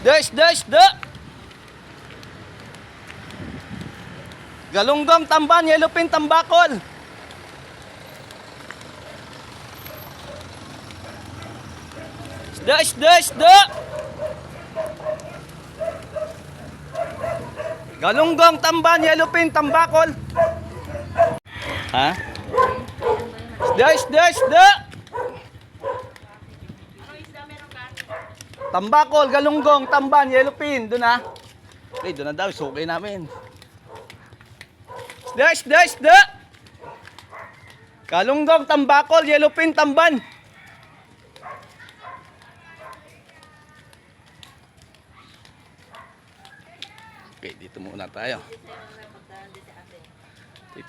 Isda. Galunggong, tamban, yellowfin, tambakol. Isda. Galunggong, tamban, yellowfin, tambakol. Ha? Isda. Tambakol, galunggong, tamban, yellowfin. Doon na. Okay, doon na daw. Sukay namin. Isda. Galunggong, tambakol, yellowfin, tamban. Okay, dito muna tayo.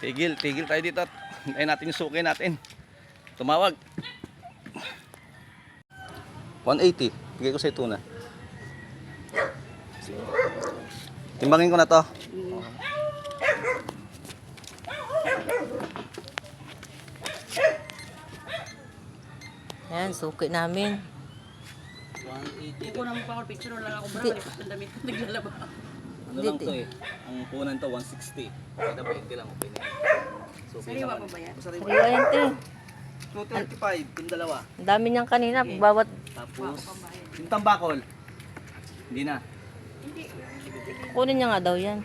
Tigil tayo dito at hintayin natin yung suki natin. Tumawag. 180. Bigay ko sa ito na. Timbangin ko na to. Yan, suki namin. 180. Ako nang pa picture wala ako bra, ang dami ko naglalaba. Ano lang to eh. Ang punan to 160. Kada 20 lang okay na. Sariwa pa ba yan? Sariwa yan, te. 235 yung dalawa. Ang dami niyang kanina. Bawat Tapos yung tambakol. Hindi na. kunin niya nga daw yan.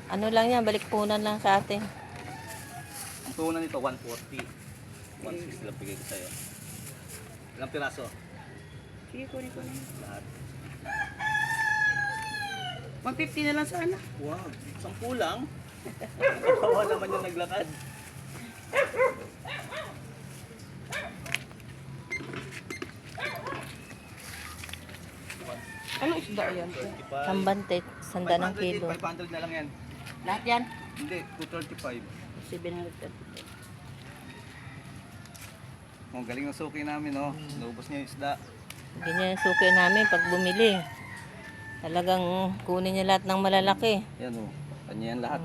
Ano lang yan, balik punan lang sa atin. Ang punan nito 140. 160 lang bigay ko sa'yo. Ilang piraso? Sige, kunin ko na. Lahat. 150 na lang sana. Wow, 10 lang. Kawawa naman yung naglakad. Anong isda yan? Tambante, sanda ng kilo. 500 na lang yan. Lahat yan? Hindi, 235. 700. Ang galing ng suki namin, oh. Naubos niya yung isda. Hindi niya yung suki namin pag bumili. Talagang kunin niya lahat ng malalaki. Yan, oh. Kanya yan lahat.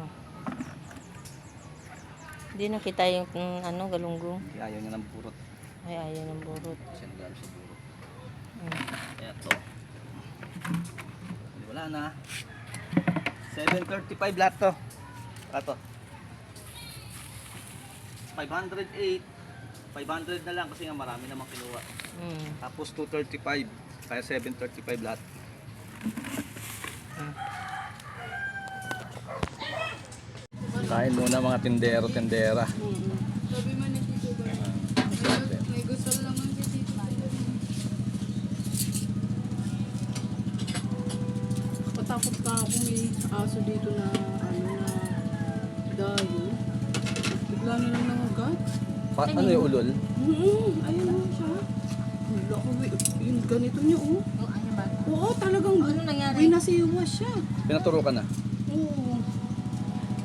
Hindi nakita yung ano, galunggong. Ayaw niya ng purot. Ay, ayaw ng burot. 100 grams sa purot. Mm. Kaya to. Wala na. 735 lahat to. Ito. 508. 500 na lang kasi nga marami namang kinuha. Mm. Tapos 235. Kaya 735 lahat. Kain muna mga tindera. Sabi man ni Tito ba? May gusto lang man si Tito. Patakot pa ako may aso dito na ano na dayo. Bigla na lang nangagat. Ano yung ulol? Ayun na siya. Wala ko, yung ganito niya oh. Oo, talagang Ano nangyari? winasiwa siya. Pinaturo ka na. Oo.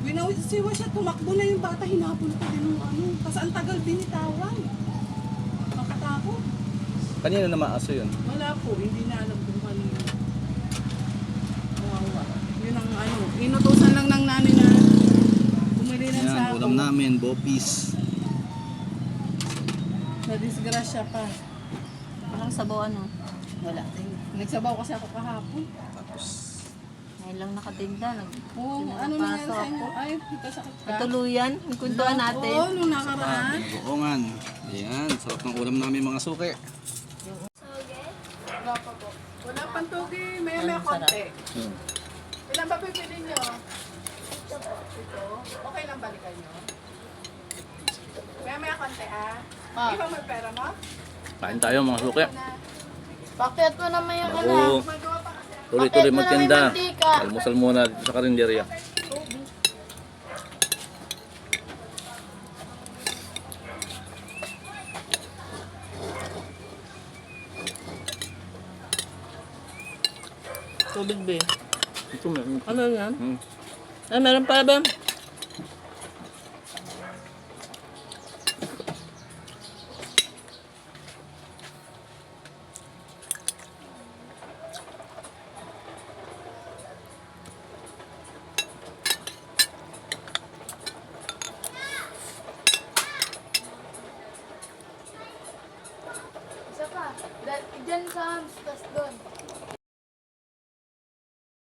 Winasiwa siya, tumakbo na yung bata, hinapon pa din ng ano. Kasi ang tagal binitawan. Makatakot. Kanina na maaso yun. Wala po, hindi na alam kung kanina. Kawawa. Yun ang ano, inutusan lang ng nanay na bumili ng Yan, sako. ulam namin, bopis. Na-disgrasya pa. Anong sabaw ano? Wala. Nagsabaw kasi ako kahapon. Tapos, Ngayon lang nakatinda. Oo, ano nangyari sa inyo? Ay, kasakit ka. Tuluyan, yung kuntuan natin. Oo, nung nakaraan. nagoongan. Ayan, sarap ng ulam namin mga suki. Wala pa po. Wala pang tugi. May konti. Ilan ba pipili nyo? Ito. Okay lang balikan nyo? May konti ah. Di ba may pera mo? Kain tayo mga suki. Bakit ko naman yung Bago Magawa pa kasi. tuloy-tuloy magtinda. mantika? Almusal muna dito sa karinderya. Tubig ba? Ito meron. Ano yan? Hmm. Ay, meron pa ba? Isa pa. Diyan sa hamster bukas doon.